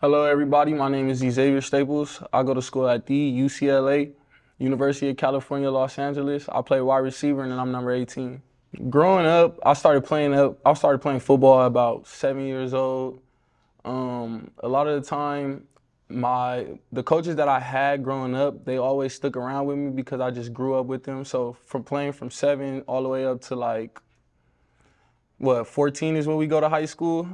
Hello, everybody. My name is Ezavier Staples. I go to school at the UCLA, University of California, Los Angeles. I play wide receiver, and I'm number 18. Growing up, I started playing football at about 7 years old. A lot of the time, the coaches that I had growing up, they always stuck around with me because I just grew up with them. So from playing from 7 all the way up to 14 is when we go to high school.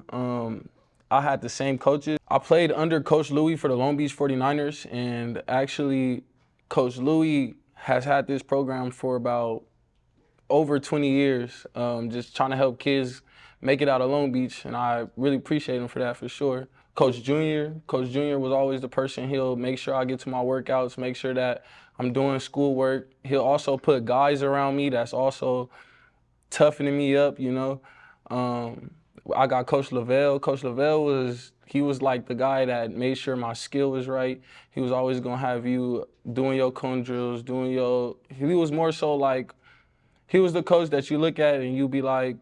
I had the same coaches. I played under Coach Louis for the Long Beach 49ers, and actually, Coach Louis has had this program for about over 20 years, just trying to help kids make it out of Long Beach, and I really appreciate him for that for sure. Coach Junior was always the person. He'll make sure I get to my workouts, make sure that I'm doing schoolwork. He'll also put guys around me that's also toughening me up, you know. I got Coach Lavelle. Coach Lavelle he was like the guy that made sure my skill was right. He was always gonna have you doing your cone drills, he was more so like, he was the coach that you look at and you be like,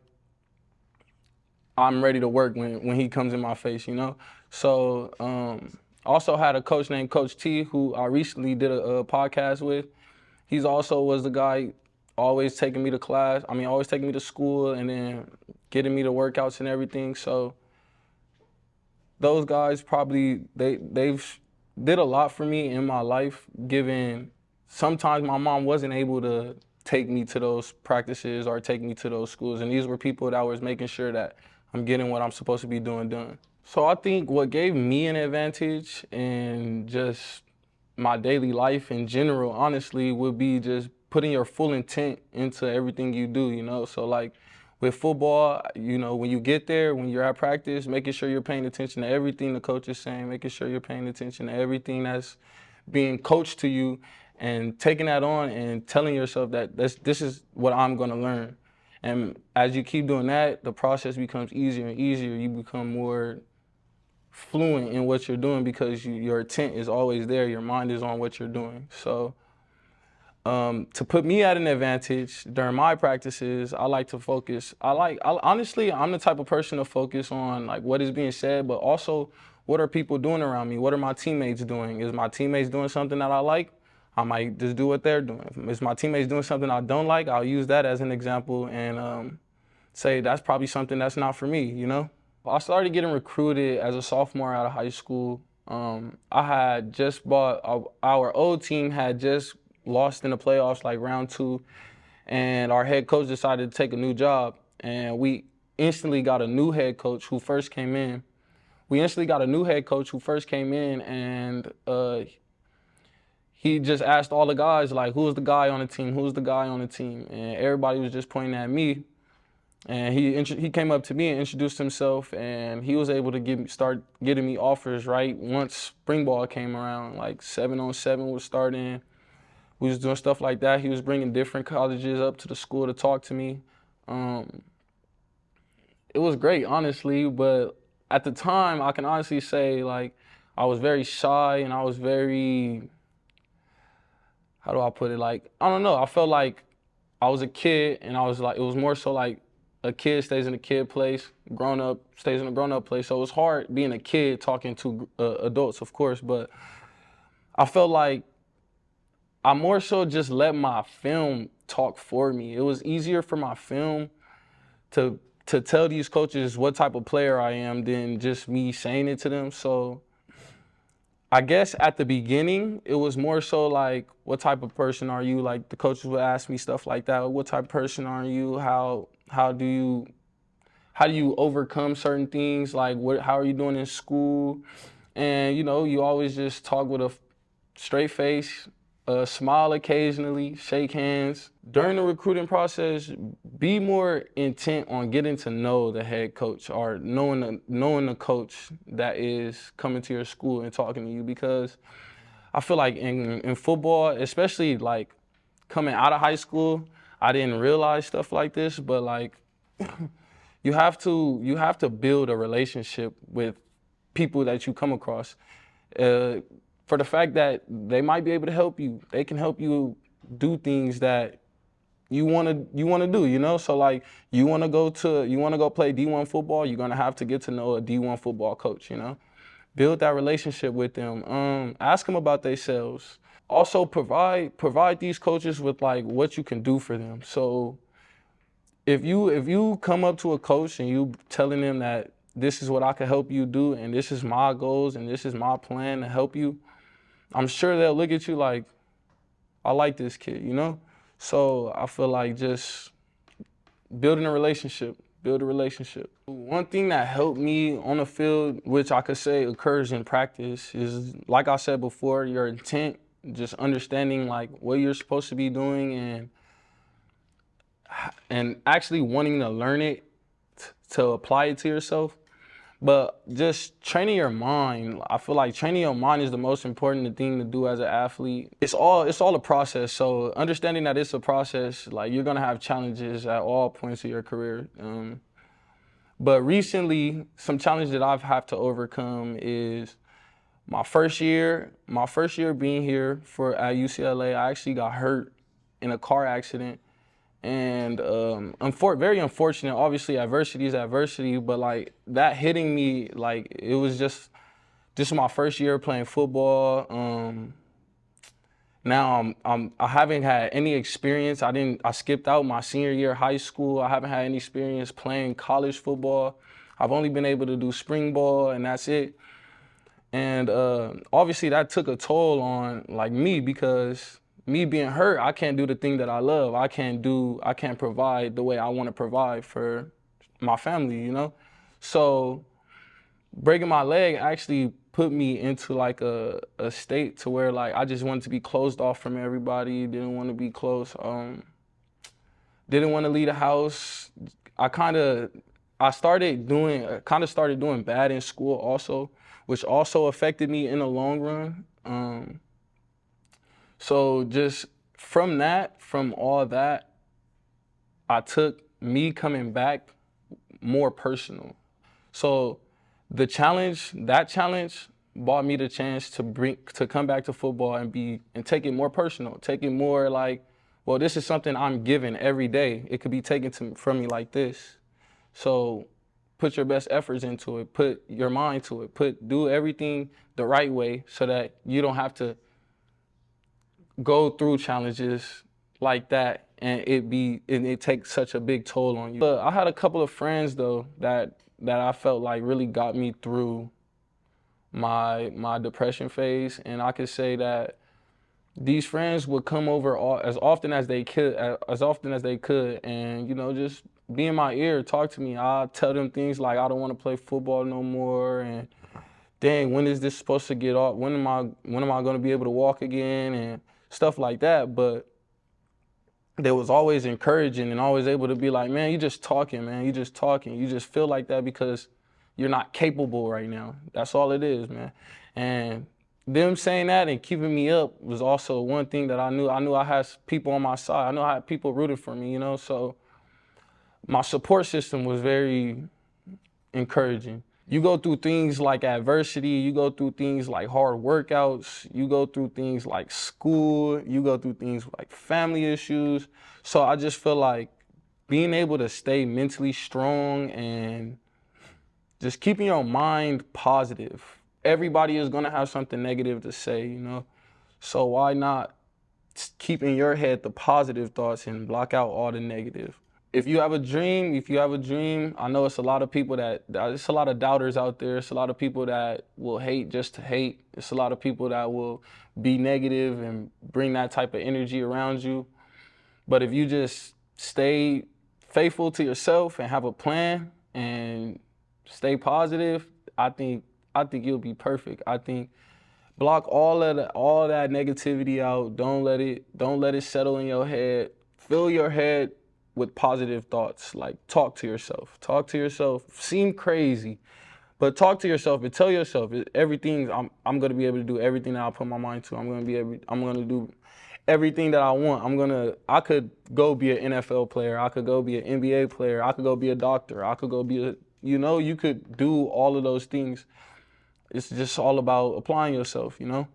I'm ready to work when he comes in my face, you know? So, also had a coach named Coach T, who I recently did a podcast with. He's also was the guy always taking me to class. I mean, always taking me to school and then getting me to workouts and everything. So those guys they've did a lot for me in my life, given sometimes my mom wasn't able to take me to those practices or take me to those schools. And these were people that was making sure that I'm getting what I'm supposed to be doing done. So I think what gave me an advantage in just my daily life in general, honestly, would be just putting your full intent into everything you do, you know? So like with football, you know, when you get there, when you're at practice, making sure you're paying attention to everything the coach is saying, making sure you're paying attention to everything that's being coached to you, and taking that on and telling yourself that this is what I'm gonna learn. And as you keep doing that, the process becomes easier and easier. You become more fluent in what you're doing because your intent is always there. Your mind is on what you're doing. So to put me at an advantage during my practices, I like to focus. Honestly, I'm the type of person to focus on like what is being said, but also what are people doing around me? What are my teammates doing? Is my teammates doing something that I like? I might just do what they're doing. If my teammates doing something I don't like, I'll use that as an example and say that's probably something that's not for me, you know? I started getting recruited as a sophomore out of high school. I had just our old team had just lost in the playoffs like round 2, and our head coach decided to take a new job, and we instantly got a new head coach who first came in. And he just asked all the guys, like, who's the guy on the team? Who's the guy on the team? And everybody was just pointing at me. And he came up to me and introduced himself, and he was able to start getting me offers right once spring ball came around. Like 7-on-7 was starting. We was doing stuff like that. He was bringing different colleges up to the school to talk to me. It was great, honestly, but at the time, I can honestly say, like, I was very shy and I was very, how do I put it? Like, I don't know. I felt like I was a kid, and I was like, it was more so like a kid stays in a kid place, grown up stays in a grown up place. So it was hard being a kid talking to adults, of course, but I felt like I more so just let my film talk for me. It was easier for my film to tell these coaches what type of player I am than just me saying it to them. So I guess at the beginning, it was more so like, what type of person are you? Like the coaches would ask me stuff like that. What type of person are you? How do you overcome certain things? Like how are you doing in school? And you know, you always just talk with a straight face, smile occasionally, shake hands. During the recruiting process, be more intent on getting to know the head coach or knowing the coach that is coming to your school and talking to you, because I feel like in football, especially like coming out of high school, I didn't realize stuff like this, but like you have to build a relationship with people that you come across. For the fact that they might be able to help you. They can help you do things that you wanna do, you know? So like you wanna go play D1 football, you're gonna have to get to know a D1 football coach, you know? Build that relationship with them. Ask them about themselves. Also provide these coaches with like what you can do for them. So if you come up to a coach and you telling them that this is what I can help you do and this is my goals and this is my plan to help you, I'm sure they'll look at you like, I like this kid, you know? So I feel like just building a relationship, build a relationship. One thing that helped me on the field, which I could say occurs in practice, is like I said before, your intent, just understanding like what you're supposed to be doing and actually wanting to learn it to apply it to yourself. But just training your mind, I feel like training your mind is the most important thing to do as an athlete. It's all a process. So understanding that it's a process, like you're gonna have challenges at all points of your career. But recently, some challenge that I've had to overcome is my first year being here at UCLA, I actually got hurt in a car accident. And very unfortunate. Obviously, adversity is adversity, but like that hitting me, like it was just my first year playing football. Now I haven't had any experience. I skipped out my senior year of high school. I haven't had any experience playing college football. I've only been able to do spring ball, and that's it. And obviously that took a toll on like me, because me being hurt, I can't do the thing that I love. I can't provide the way I want to provide for my family, you know? So breaking my leg actually put me into like a state to where like I just wanted to be closed off from everybody, didn't want to be close, didn't want to leave the house. I started doing bad in school also, which also affected me in the long run. So just from all that, I took me coming back more personal. So that challenge brought me the chance to come back to football and take it more personal, take it more like, well, this is something I'm given every day. It could be taken from me like this. So put your best efforts into it, put your mind to it, do everything the right way so that you don't have to go through challenges like that and it takes such a big toll on you. But I had a couple of friends though that I felt like really got me through my depression phase, and I could say that these friends would come over as often as they could, and you know, just be in my ear, talk to me. I'll tell them things like I don't want to play football no more, and dang, when is this supposed to get off? When am I going to be able to walk again, and stuff like that. But they was always encouraging and always able to be like, man, you just talking, man. You just talking. You just feel like that because you're not capable right now. That's all it is, man. And them saying that and keeping me up was also one thing that I knew. I knew I had people on my side. I knew I had people rooting for me, you know. So my support system was very encouraging. You go through things like adversity, you go through things like hard workouts, you go through things like school, you go through things like family issues. So I just feel like being able to stay mentally strong and just keeping your mind positive. Everybody is gonna have something negative to say, you know? So why not keep in your head the positive thoughts and block out all the negative? If you have a dream, I know it's a lot of people it's a lot of doubters out there. It's a lot of people that will hate just to hate. It's a lot of people that will be negative and bring that type of energy around you. But if you just stay faithful to yourself and have a plan and stay positive, I think you'll be perfect. I think block all that negativity out. Don't let it settle in your head. Fill your head with positive thoughts. Like, talk to yourself. Seem crazy, but talk to yourself and tell yourself everything. I'm gonna be able to do everything that I put my mind to. I'm gonna do everything that I want. I could go be an NFL player. I could go be an NBA player. I could go be a doctor. I could go be you could do all of those things. It's just all about applying yourself, you know?